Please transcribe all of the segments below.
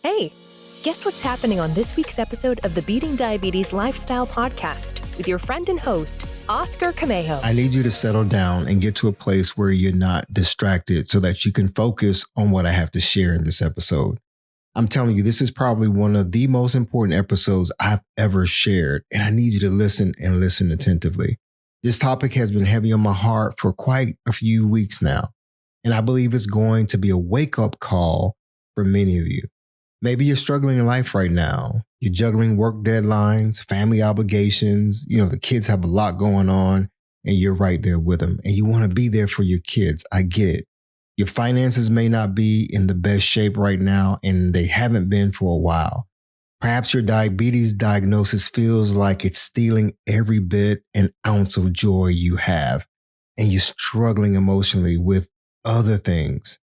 Hey, guess what's happening on this week's episode of the Beating Diabetes Lifestyle Podcast with your friend and host, Oscar Camejo. I need you to settle down and get to a place where you're not distracted so that you can focus on what I have to share in this episode. I'm telling you, this is probably one of the most important episodes I've ever shared, and I need you to listen and listen attentively. This topic has been heavy on my heart for quite a few weeks now, and I believe it's going to be a wake-up call for many of you. Maybe you're struggling in life right now. You're juggling work deadlines, family obligations. The kids have a lot going on, and you're right there with them, and you want to be there for your kids. I get it. Your finances may not be in the best shape right now, and they haven't been for a while. Perhaps your diabetes diagnosis feels like it's stealing every bit and ounce of joy you have, and you're struggling emotionally with other things.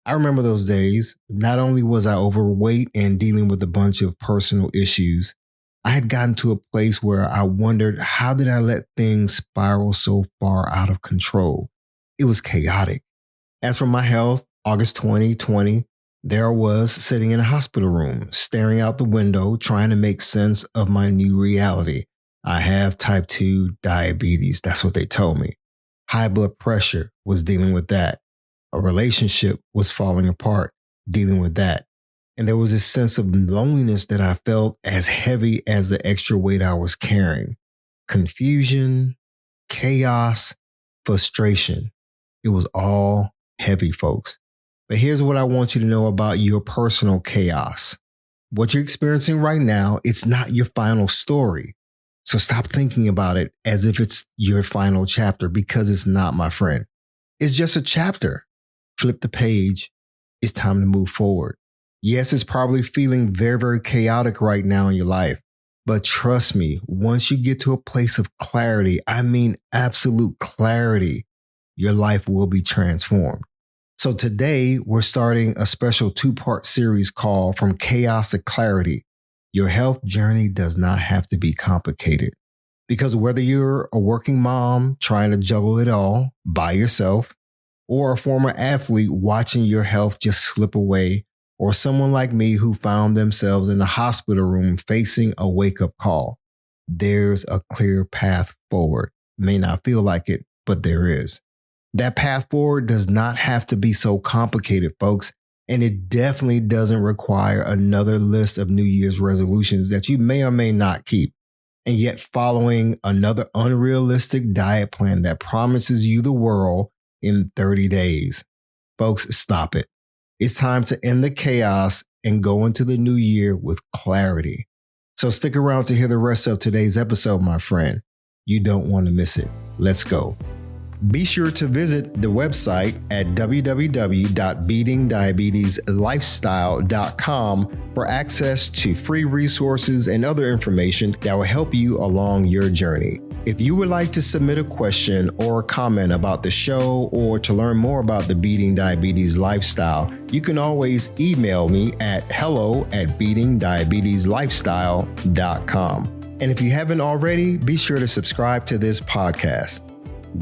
I remember those days. Not only was I overweight and dealing with a bunch of personal issues, I had gotten to a place where I wondered, how did I let things spiral so far out of control? It was chaotic. As for my health, August 2020, there I was sitting in a hospital room, staring out the window, trying to make sense of my new reality. I have type 2 diabetes. That's what they told me. High blood pressure, was dealing with that. A relationship was falling apart, dealing with that. And there was this sense of loneliness that I felt as heavy as the extra weight I was carrying. Confusion, chaos, frustration. It was all heavy, folks. But here's what I want you to know about your personal chaos. What you're experiencing right now, it's not your final story. So stop thinking about it as if it's your final chapter, because it's not, my friend. It's just a chapter. Flip the page. It's time to move forward. Yes, it's probably feeling very, very chaotic right now in your life. But trust me, once you get to a place of clarity, I mean absolute clarity, your life will be transformed. So today, we're starting a special 2-part series called From Chaos to Clarity. Your health journey does not have to be complicated. Because whether you're a working mom trying to juggle it all by yourself, or a former athlete watching your health just slip away, or someone like me who found themselves in the hospital room facing a wake-up call, there's a clear path forward. May not feel like it, but there is. That path forward does not have to be so complicated, folks, and it definitely doesn't require another list of New Year's resolutions that you may or may not keep, and yet following another unrealistic diet plan that promises you the world in 30 days. Folks, stop it. It's time to end the chaos and go into the new year with clarity. So stick around to hear the rest of today's episode, my friend. You don't want to miss it. Let's go. Be sure to visit the website at www.beatingdiabetieslifestyle.com for access to free resources and other information that will help you along your journey. If you would like to submit a question or a comment about the show or to learn more about the Beating Diabetes Lifestyle, you can always email me at hello@beatingdiabetieslifestyle.com. And if you haven't already, be sure to subscribe to this podcast.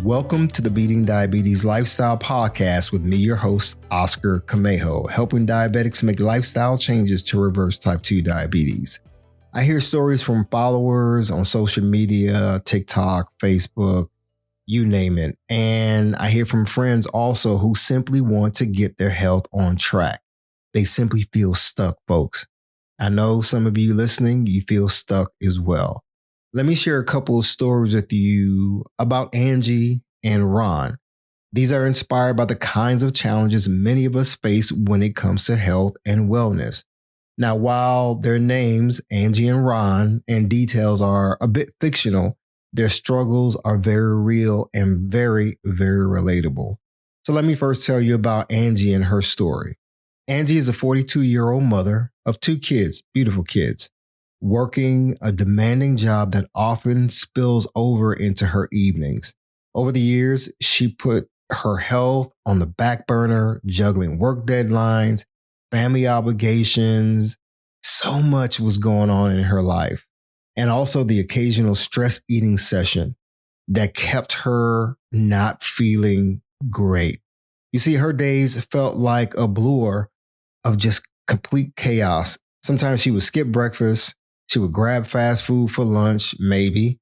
Welcome to the Beating Diabetes Lifestyle Podcast with me, your host, Oscar Camejo, helping diabetics make lifestyle changes to reverse type 2 diabetes. I hear stories from followers on social media, TikTok, Facebook, you name it. And I hear from friends also who simply want to get their health on track. They simply feel stuck, folks. I know some of you listening, you feel stuck as well. Let me share a couple of stories with you about Angie and Ron. These are inspired by the kinds of challenges many of us face when it comes to health and wellness. Now, while their names, Angie and Ron, and details are a bit fictional, their struggles are very real and very, very relatable. So let me first tell you about Angie and her story. Angie is a 42-year-old mother of 2 kids, beautiful kids, working a demanding job that often spills over into her evenings. Over the years, she put her health on the back burner, juggling work deadlines, family obligations. So much was going on in her life. And also the occasional stress eating session that kept her not feeling great. You see, her days felt like a blur of just complete chaos. Sometimes she would skip breakfast. She would grab fast food for lunch, maybe,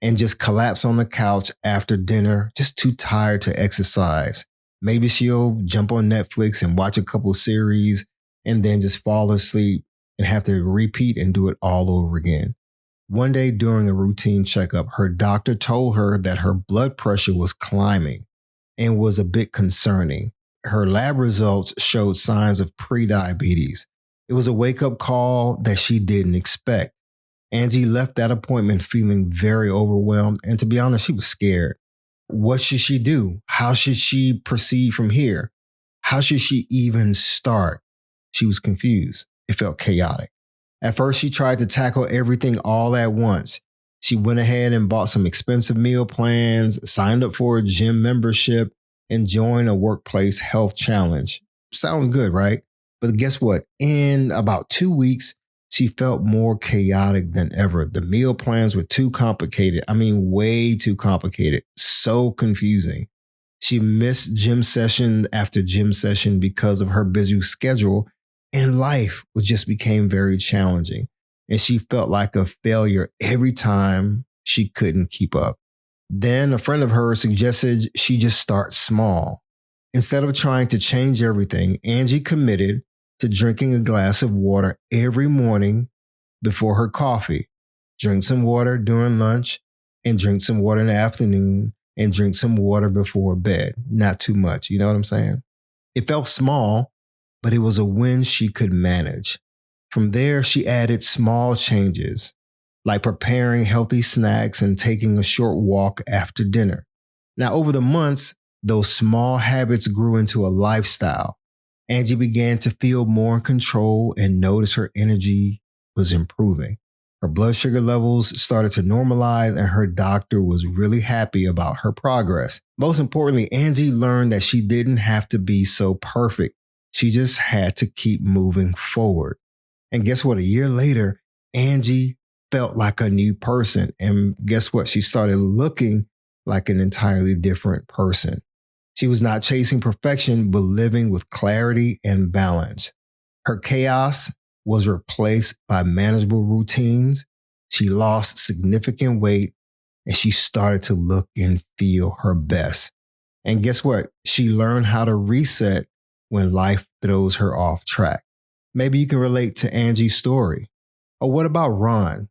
and just collapse on the couch after dinner, just too tired to exercise. Maybe she'll jump on Netflix and watch a couple series and then just fall asleep and have to repeat and do it all over again. One day during a routine checkup, her doctor told her that her blood pressure was climbing and was a bit concerning. Her lab results showed signs of prediabetes. It was a wake-up call that she didn't expect. Angie left that appointment feeling very overwhelmed, and to be honest, she was scared. What should she do? How should she proceed from here? How should she even start? She was confused. It felt chaotic. At first, she tried to tackle everything all at once. She went ahead and bought some expensive meal plans, signed up for a gym membership, and joined a workplace health challenge. Sounds good, right? But guess what? In about 2 weeks, she felt more chaotic than ever. The meal plans were too complicated. I mean, way too complicated. So confusing. She missed gym session after gym session because of her busy schedule, and life just became very challenging. And she felt like a failure every time she couldn't keep up. Then a friend of hers suggested she just start small. Instead of trying to change everything, Angie committed to drinking a glass of water every morning before her coffee. Drink some water during lunch and drink some water in the afternoon and drink some water before bed. Not too much. You know what I'm saying? It felt small, but it was a win she could manage. From there, she added small changes, like preparing healthy snacks and taking a short walk after dinner. Now, over the months, those small habits grew into a lifestyle. Angie began to feel more in control and notice her energy was improving. Her blood sugar levels started to normalize, and her doctor was really happy about her progress. Most importantly, Angie learned that she didn't have to be so perfect. She just had to keep moving forward. And guess what? A year later, Angie felt like a new person. And guess what? She started looking like an entirely different person. She was not chasing perfection, but living with clarity and balance. Her chaos was replaced by manageable routines. She lost significant weight, and she started to look and feel her best. And guess what? She learned how to reset when life throws her off track. Maybe you can relate to Angie's story. Or what about Ron?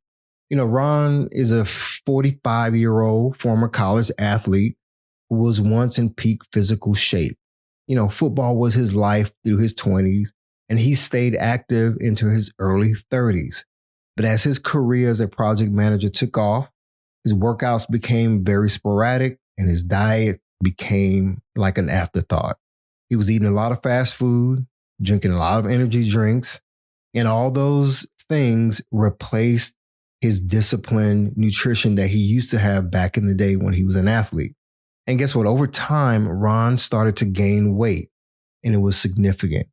Ron is a 45-year-old former college athlete who was once in peak physical shape. Football was his life through his 20s, and he stayed active into his early 30s. But as his career as a project manager took off, his workouts became very sporadic, and his diet became like an afterthought. He was eating a lot of fast food, drinking a lot of energy drinks, and all those things replaced his disciplined nutrition that he used to have back in the day when he was an athlete. And guess what? Over time, Ron started to gain weight, and it was significant.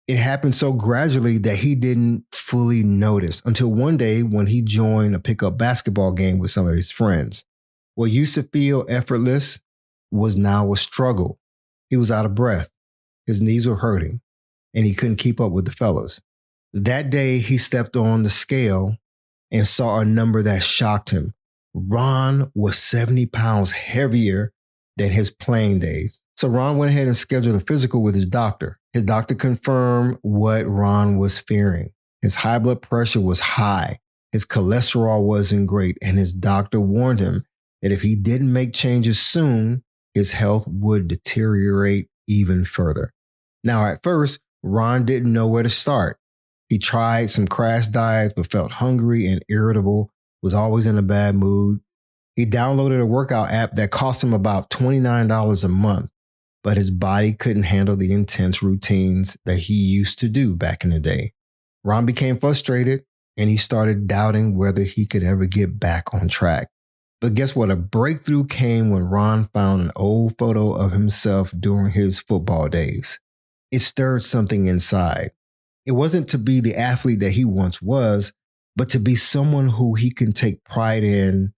It happened so gradually that he didn't fully notice until one day when he joined a pickup basketball game with some of his friends. What used to feel effortless was now a struggle. He was out of breath. His knees were hurting, and he couldn't keep up with the fellas. That day, he stepped on the scale and saw a number that shocked him. Ron was 70 pounds heavier than his playing days. So Ron went ahead and scheduled a physical with his doctor. His doctor confirmed what Ron was fearing. His high blood pressure was high. His cholesterol wasn't great. And his doctor warned him that if he didn't make changes soon, his health would deteriorate even further. Now, at first, Ron didn't know where to start. He tried some crash diets, but felt hungry and irritable, was always in a bad mood. He downloaded a workout app that cost him about $29 a month, but his body couldn't handle the intense routines that he used to do back in the day. Ron became frustrated, and he started doubting whether he could ever get back on track. But guess what? A breakthrough came when Ron found an old photo of himself during his football days. It stirred something inside. It wasn't to be the athlete that he once was, but to be someone who he can take pride in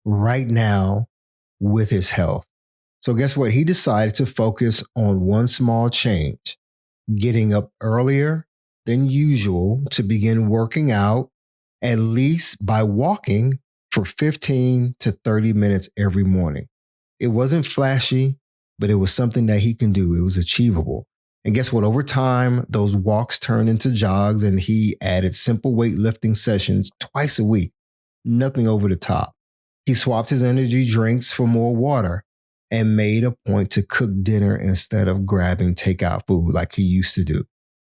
right now with his health. So guess what? He decided to focus on one small change, getting up earlier than usual to begin working out, at least by walking for 15 to 30 minutes every morning. It wasn't flashy, but it was something that he can do. It was achievable. And guess what? Over time, those walks turned into jogs, and he added simple weightlifting sessions twice a week. Nothing over the top. He swapped his energy drinks for more water and made a point to cook dinner instead of grabbing takeout food like he used to do.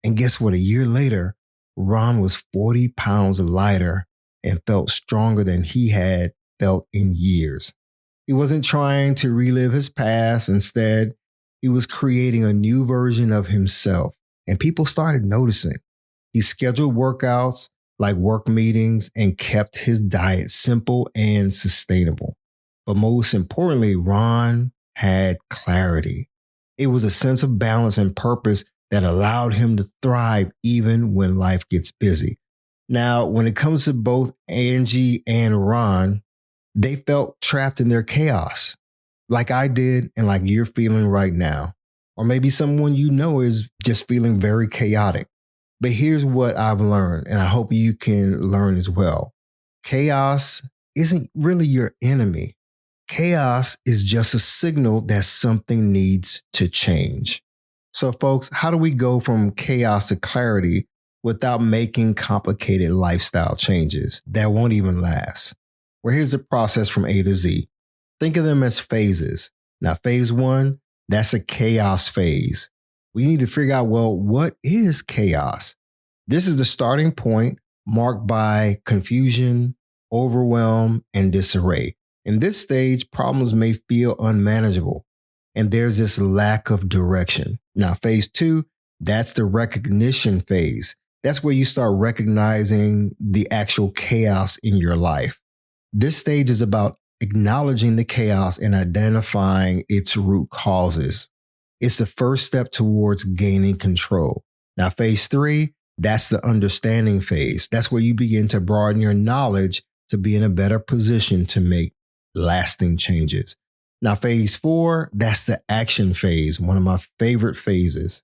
And guess what? A year later, Ron was 40 pounds lighter and felt stronger than he had felt in years. He wasn't trying to relive his past. Instead, he was creating a new version of himself, and people started noticing. He scheduled workouts like work meetings and kept his diet simple and sustainable. But most importantly, Ron had clarity. It was a sense of balance and purpose that allowed him to thrive even when life gets busy. Now, when it comes to both Angie and Ron, they felt trapped in their chaos, like I did and like you're feeling right now. Or maybe someone you know is just feeling very chaotic. But here's what I've learned, and I hope you can learn as well. Chaos isn't really your enemy. Chaos is just a signal that something needs to change. So, folks, how do we go from chaos to clarity without making complicated lifestyle changes that won't even last? Well, here's the process from A to Z. Think of them as phases. Now, phase one, that's a chaos phase. We need to figure out, well, what is chaos? This is the starting point marked by confusion, overwhelm, and disarray. In this stage, problems may feel unmanageable, and there's this lack of direction. Now, phase two, that's the recognition phase. That's where you start recognizing the actual chaos in your life. This stage is about acknowledging the chaos and identifying its root causes. It's the first step towards gaining control. Now, phase three, that's the understanding phase. That's where you begin to broaden your knowledge to be in a better position to make lasting changes. Now, phase four, that's the action phase, one of my favorite phases.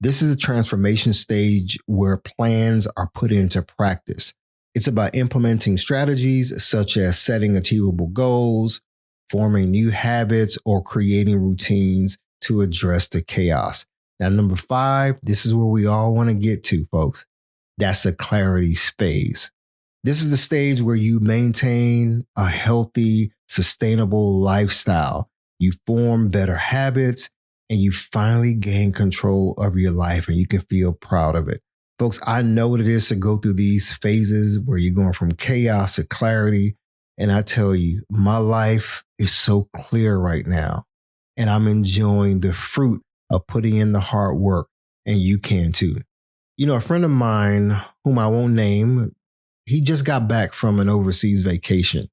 This is a transformation stage where plans are put into practice. It's about implementing strategies such as setting achievable goals, forming new habits, or creating routines to address the chaos. Now, number five, this is where we all want to get to, folks. That's the clarity phase. This is the stage where you maintain a healthy, sustainable lifestyle. You form better habits, and you finally gain control of your life, and you can feel proud of it. Folks, I know what it is to go through these phases where you're going from chaos to clarity. And I tell you, my life is so clear right now, and I'm enjoying the fruit of putting in the hard work, and you can too. You know, a friend of mine, whom I won't name, he just got back from an overseas vacation,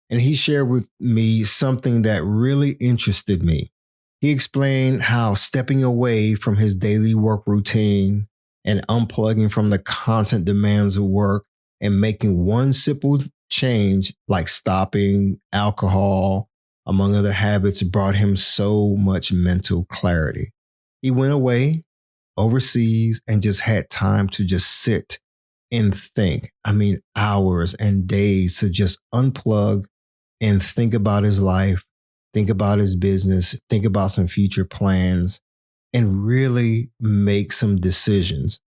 and he shared with me something that really interested me. He explained how stepping away from his daily work routine and unplugging from the constant demands of work and making one simple change, like stopping alcohol, among other habits, brought him so much mental clarity. He went away overseas and just had time to just sit and think. I mean, hours and days to just unplug and think about his life, think about his business, think about some future plans, and really make some decisions.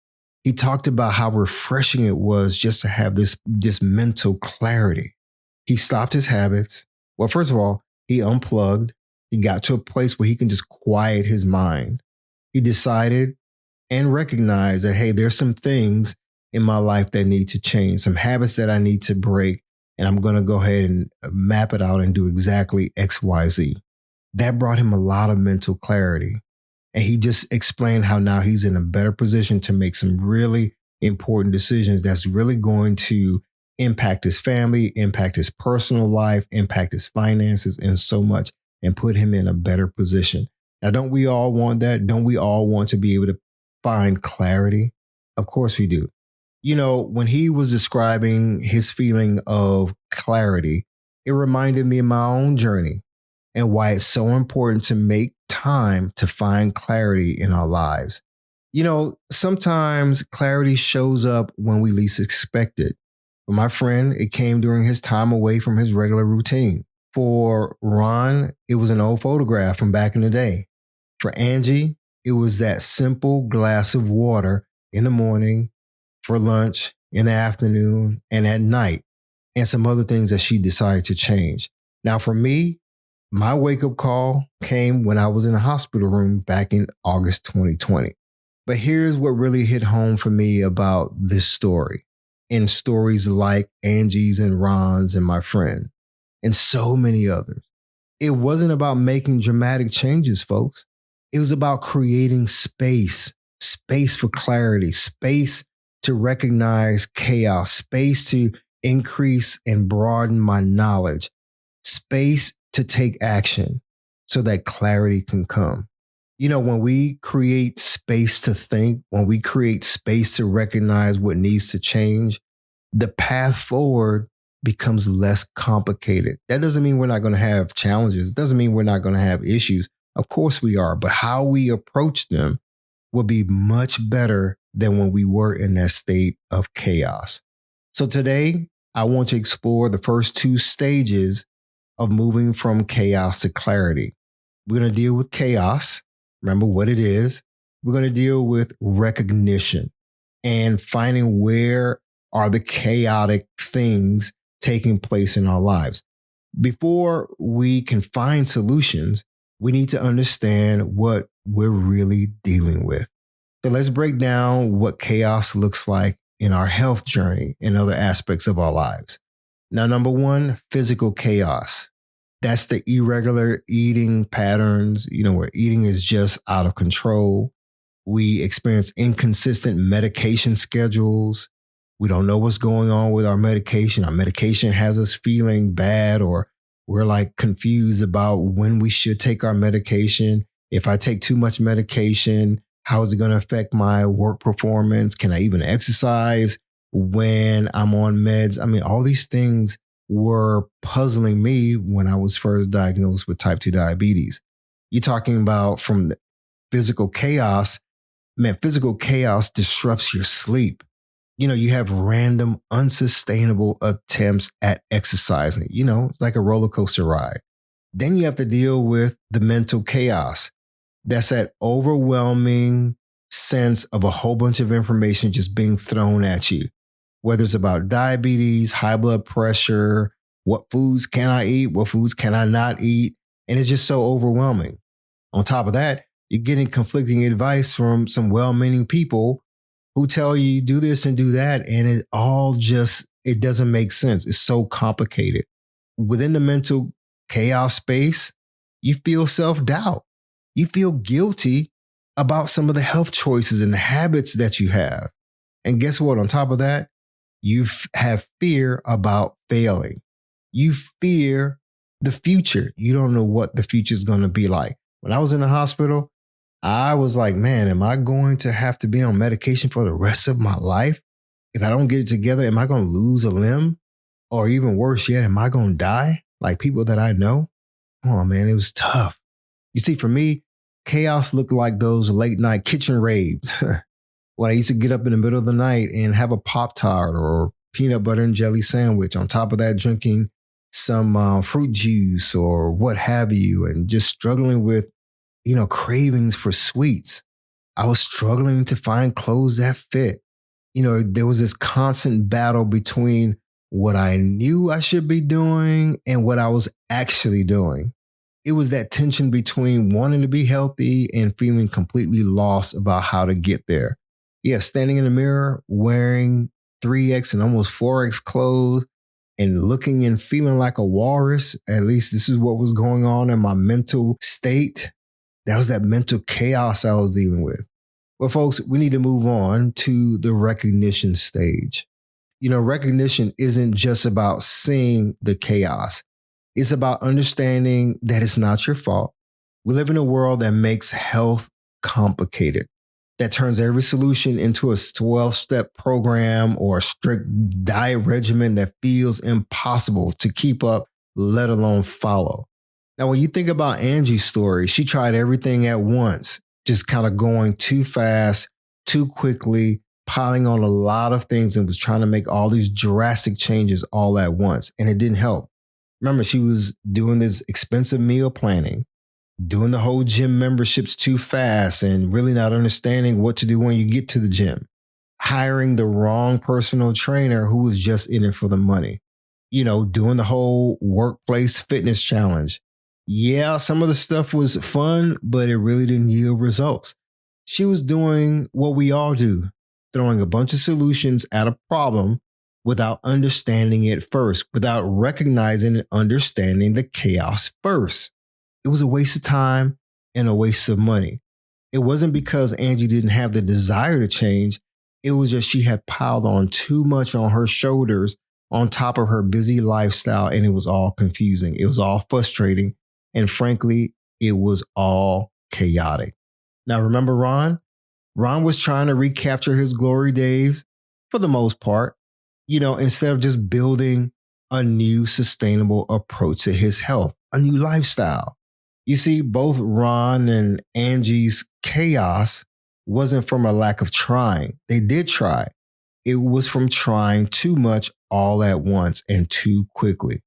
He talked about how refreshing it was just to have this mental clarity. He stopped his habits. Well, first of all, he unplugged. He got to a place where he can just quiet his mind. He decided and recognized that, hey, there's some things in my life that need to change, some habits that I need to break, and I'm going to go ahead and map it out and do exactly X, Y, Z. That brought him a lot of mental clarity. And he just explained how now he's in a better position to make some really important decisions that's really going to impact his family, impact his personal life, impact his finances, and so much, and put him in a better position. Now, don't we all want that? Don't we all want to be able to find clarity? Of course we do. You know, when he was describing his feeling of clarity, it reminded me of my own journey and why it's so important to make time to find clarity in our lives. Sometimes clarity shows up when we least expect it. For my friend, it came during his time away from his regular routine. For Ron, it was an old photograph from back in the day. For Angie, it was that simple glass of water in the morning, for lunch, in the afternoon, and at night, and some other things that she decided to change. Now, for me, my wake up call came when I was in the hospital room back in August 2020. But here's what really hit home for me about this story, and stories like Angie's and Ron's and my friend, and so many others. It wasn't about making dramatic changes, folks. It was about creating space for clarity, space to recognize chaos, space to increase and broaden my knowledge, space to take action so that clarity can come. When we create space to think, when we create space to recognize what needs to change, the path forward becomes less complicated. That doesn't mean we're not going to have challenges. It doesn't mean we're not going to have issues. Of course we are, but how we approach them will be much better than when we were in that state of chaos. So today, I want to explore the first two stages of moving from chaos to clarity. We're going to deal with chaos. Remember what it is. We're going to deal with recognition and finding where are the chaotic things taking place in our lives. Before we can find solutions, we need to understand what we're really dealing with. So let's break down what chaos looks like in our health journey and other aspects of our lives. Now, number one, physical chaos. That's the irregular eating patterns, where eating is just out of control. We experience inconsistent medication schedules. We don't know what's going on with our medication. Our medication has us feeling bad, or we're like confused about when we should take our medication. If I take too much medication, how is it going to affect my work performance? Can I even exercise when I'm on meds? All these things were puzzling me when I was first diagnosed with type 2 diabetes. You're talking about from the physical chaos. Man, physical chaos disrupts your sleep. You have random, unsustainable attempts at exercising. It's like a roller coaster ride. Then you have to deal with the mental chaos. That's that overwhelming sense of a whole bunch of information just being thrown at you, whether it's about diabetes, high blood pressure, what foods can I eat, what foods can I not eat. And it's just so overwhelming. On top of that, you're getting conflicting advice from some well-meaning people who tell you do this and do that. And it doesn't make sense. It's so complicated. Within the mental chaos space, you feel self-doubt. You feel guilty about some of the health choices and the habits that you have. And guess what? On top of that, you have fear about failing. You fear the future. You don't know what the future is going to be like. When I was in the hospital, I was like, man, am I going to have to be on medication for the rest of my life? If I don't get it together, am I going to lose a limb? Or even worse yet, am I going to die? Like people that I know? Oh man, it was tough. You see, for me, chaos looked like those late night kitchen raids. When I used to get up in the middle of the night and have a Pop-Tart or peanut butter and jelly sandwich. On top of that, drinking some fruit juice or what have you, and just struggling with, cravings for sweets. I was struggling to find clothes that fit. There was this constant battle between what I knew I should be doing and what I was actually doing. It was that tension between wanting to be healthy and feeling completely lost about how to get there. Yeah, standing in the mirror, wearing 3X and almost 4X clothes and looking and feeling like a walrus. At least this is what was going on in my mental state. That was that mental chaos I was dealing with. Well, folks, we need to move on to the recognition stage. Recognition isn't just about seeing the chaos. It's about understanding that it's not your fault. We live in a world that makes health complicated, that turns every solution into a 12-step program or a strict diet regimen that feels impossible to keep up, let alone follow. Now, when you think about Angie's story, she tried everything at once, just kind of going too fast too quickly, piling on a lot of things and was trying to make all these drastic changes all at once. And it didn't help. Remember, she was doing this expensive meal planning, doing the whole gym memberships too fast and really not understanding what to do when you get to the gym, hiring the wrong personal trainer who was just in it for the money, doing the whole workplace fitness challenge. Yeah, some of the stuff was fun, but it really didn't yield results. She was doing what we all do, throwing a bunch of solutions at a problem without understanding it first, without recognizing and understanding the chaos first. It was a waste of time and a waste of money. It wasn't because Angie didn't have the desire to change. It was just she had piled on too much on her shoulders on top of her busy lifestyle, and it was all confusing. It was all frustrating. And frankly, it was all chaotic. Now, remember Ron? Ron was trying to recapture his glory days for the most part, instead of just building a new sustainable approach to his health, a new lifestyle. You see, both Ron and Angie's chaos wasn't from a lack of trying. They did try. It was from trying too much all at once and too quickly.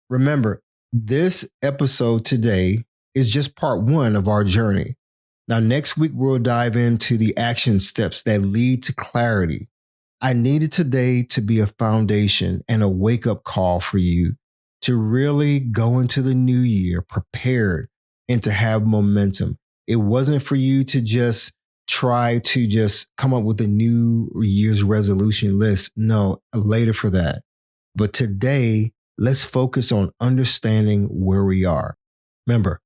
Remember, this episode today is just part one of our journey. Now, next week, we'll dive into the action steps that lead to clarity. I needed today to be a foundation and a wake-up call for you to really go into the new year prepared and to have momentum. It wasn't for you to just try to just come up with a new year's resolution list. No, later for that. But today, let's focus on understanding where we are. Remember,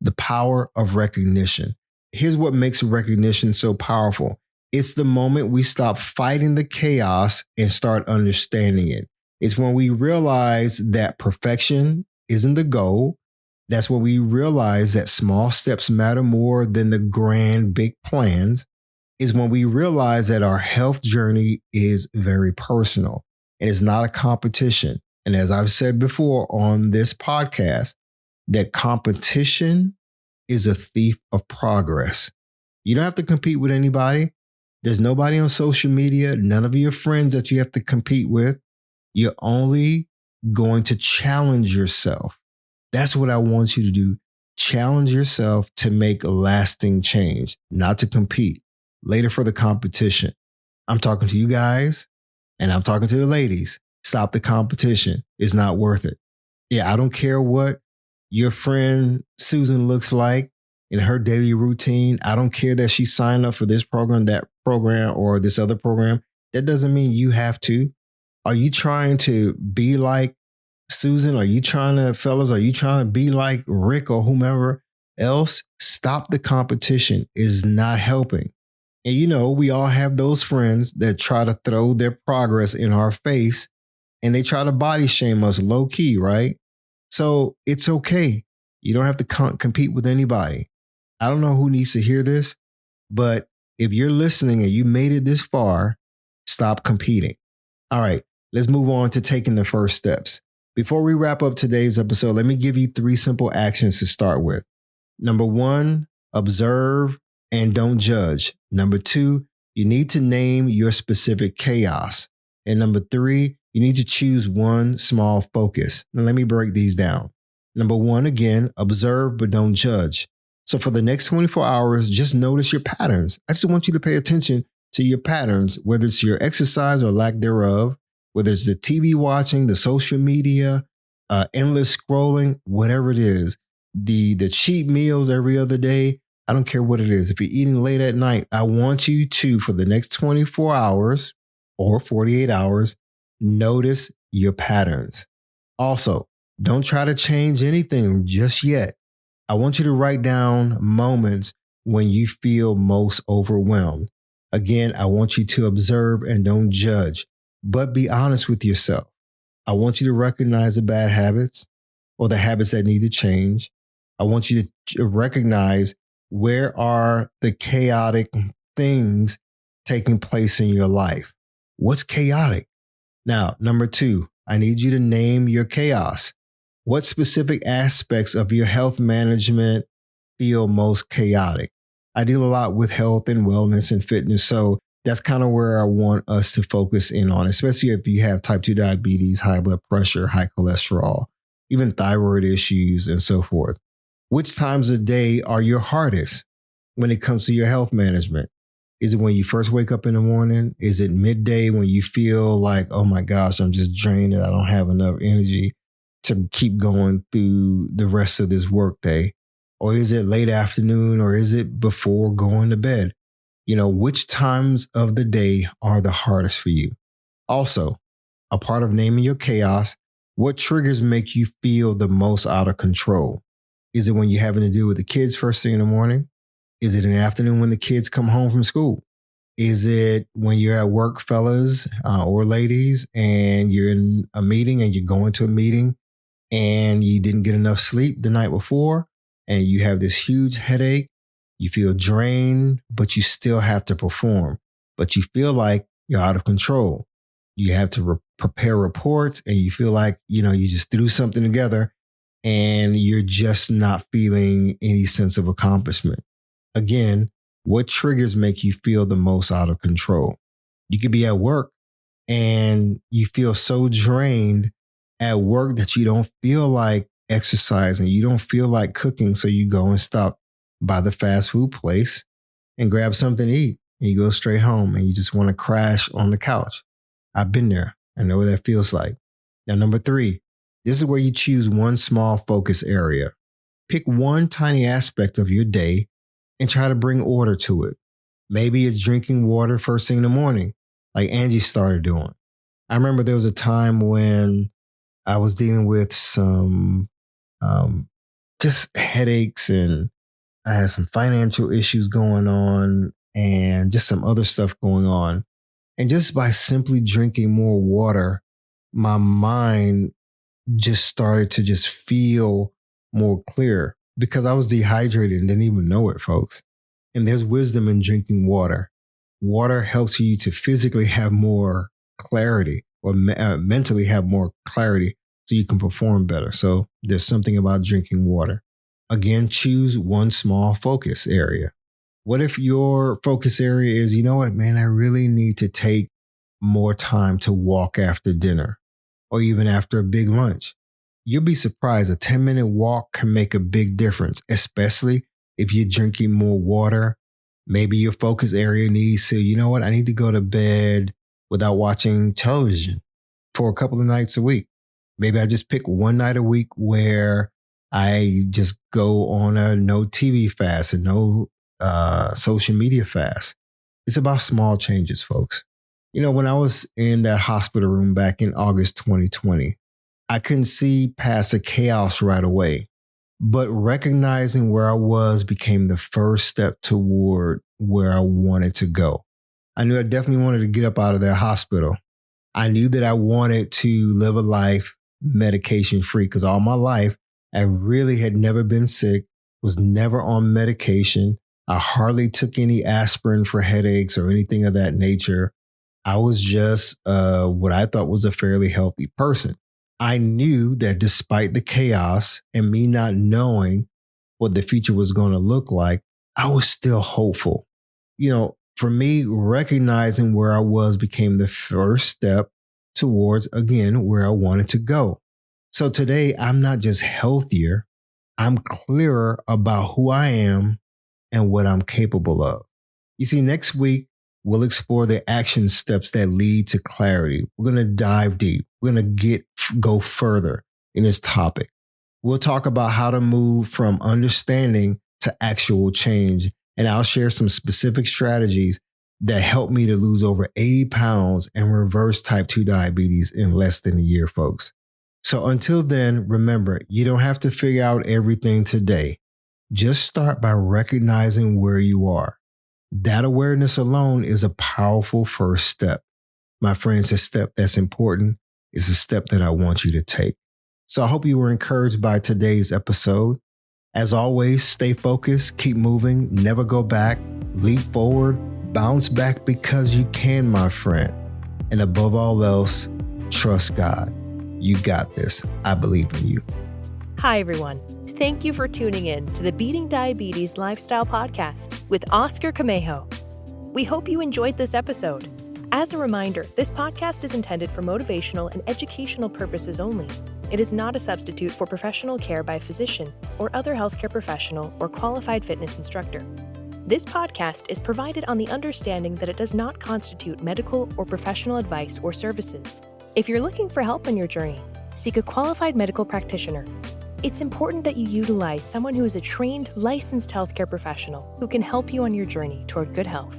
the power of recognition. Here's what makes recognition so powerful. It's the moment we stop fighting the chaos and start understanding it. It's when we realize that perfection isn't the goal. That's when we realize that small steps matter more than the grand big plans. Is when we realize that our health journey is very personal and it's not a competition. And as I've said before on this podcast, that competition is a thief of progress. You don't have to compete with anybody. There's nobody on social media, none of your friends that you have to compete with. You're only going to challenge yourself. That's what I want you to do. Challenge yourself to make lasting change, not to compete. Later for the competition. I'm talking to you guys and I'm talking to the ladies. Stop the competition. It's not worth it. Yeah, I don't care what your friend Susan looks like in her daily routine. I don't care that she signed up for this program, that program, or this other program. That doesn't mean you have to. Are you trying to be like Susan? Are you trying to be like Rick or whomever else? Stop the competition. Is not helping. And we all have those friends that try to throw their progress in our face and they try to body shame us low key, right? So it's okay. You don't have to compete with anybody. I don't know who needs to hear this, but if you're listening and you made it this far, stop competing. All right, let's move on to taking the first steps. Before we wrap up today's episode, let me give you 3 simple actions to start with. Number 1, observe and don't judge. Number 2, you need to name your specific chaos. And number 3, you need to choose one small focus. Now, let me break these down. Number 1, again, observe but don't judge. So for the next 24 hours, just notice your patterns. I just want you to pay attention to your patterns, whether it's your exercise or lack thereof, whether it's the TV watching, the social media, endless scrolling, whatever it is, the cheap meals every other day. I don't care what it is. If you're eating late at night, I want you to, for the next 24 hours or 48 hours, notice your patterns. Also, don't try to change anything just yet. I want you to write down moments when you feel most overwhelmed. Again, I want you to observe and don't judge, but be honest with yourself. I want you to recognize the bad habits or the habits that need to change. I want you to recognize where are the chaotic things taking place in your life. What's chaotic? Now, number 2, I need you to name your chaos. What specific aspects of your health management feel most chaotic? I deal a lot with health and wellness and fitness. So that's kind of where I want us to focus in on, especially if you have type 2 diabetes, high blood pressure, high cholesterol, even thyroid issues, and so forth. Which times of day are your hardest when it comes to your health management? Is it when you first wake up in the morning? Is it midday when you feel like, oh my gosh, I'm just drained and I don't have enough energy to keep going through the rest of this workday? Or is it late afternoon, or is it before going to bed? Which times of the day are the hardest for you? Also, a part of naming your chaos, what triggers make you feel the most out of control? Is it when you're having to deal with the kids first thing in the morning? Is it in the afternoon when the kids come home from school? Is it when you're at work, fellas or ladies, and you're in a meeting and you're going to a meeting and you didn't get enough sleep the night before and you have this huge headache? You feel drained, but you still have to perform, but you feel like you're out of control. You have to prepare reports and you feel like, you just threw something together and you're just not feeling any sense of accomplishment. Again, what triggers make you feel the most out of control? You could be at work and you feel so drained at work that you don't feel like exercising. You don't feel like cooking. So you go and stop by the fast food place and grab something to eat. And you go straight home and you just want to crash on the couch. I've been there. I know what that feels like. Now, number 3, this is where you choose one small focus area. Pick one tiny aspect of your day and try to bring order to it. Maybe it's drinking water first thing in the morning, like Angie started doing. I remember there was a time when I was dealing with some just headaches, and I had some financial issues going on and just some other stuff going on. And just by simply drinking more water, my mind just started to just feel more clear, because I was dehydrated and didn't even know it, folks. And there's wisdom in drinking water. Water helps you to physically have more clarity, or mentally have more clarity, so you can perform better. So there's something about drinking water. Again, choose one small focus area. What if your focus area is, you know what, man, I really need to take more time to walk after dinner, or even after a big lunch? You'll be surprised. A 10-minute walk can make a big difference, especially if you're drinking more water. Maybe your focus area needs to, you know what, I need to go to bed without watching television for a couple of nights a week. Maybe I just pick one night a week where I just go on a no TV fast and no social media fast. It's about small changes, folks. When I was in that hospital room back in August 2020, I couldn't see past the chaos right away, but recognizing where I was became the first step toward where I wanted to go. I knew I definitely wanted to get up out of that hospital. I knew that I wanted to live a life medication free, because all my life I really had never been sick, was never on medication. I hardly took any aspirin for headaches or anything of that nature. I was just what I thought was a fairly healthy person. I knew that despite the chaos and me not knowing what the future was going to look like, I was still hopeful. For me, recognizing where I was became the first step towards, again, where I wanted to go. So today, I'm not just healthier, I'm clearer about who I am and what I'm capable of. You see, next week, we'll explore the action steps that lead to clarity. We're going to dive deep. We're going to go further in this topic. We'll talk about how to move from understanding to actual change. And I'll share some specific strategies that helped me to lose over 80 pounds and reverse type 2 diabetes in less than a year, folks. So until then, remember, you don't have to figure out everything today. Just start by recognizing where you are. That awareness alone is a powerful first step. My friends, a step that's important is a step that I want you to take. So I hope you were encouraged by today's episode. As always, stay focused, keep moving, never go back, leap forward, bounce back because you can, my friend. And above all else, trust God. You got this. I believe in you. Hi, everyone. Thank you for tuning in to the Beating Diabetes Lifestyle Podcast with Oscar Camejo. We hope you enjoyed this episode. As a reminder, this podcast is intended for motivational and educational purposes only. It is not a substitute for professional care by a physician or other healthcare professional or qualified fitness instructor. This podcast is provided on the understanding that it does not constitute medical or professional advice or services. If you're looking for help on your journey, seek a qualified medical practitioner. It's important that you utilize someone who is a trained, licensed healthcare professional who can help you on your journey toward good health.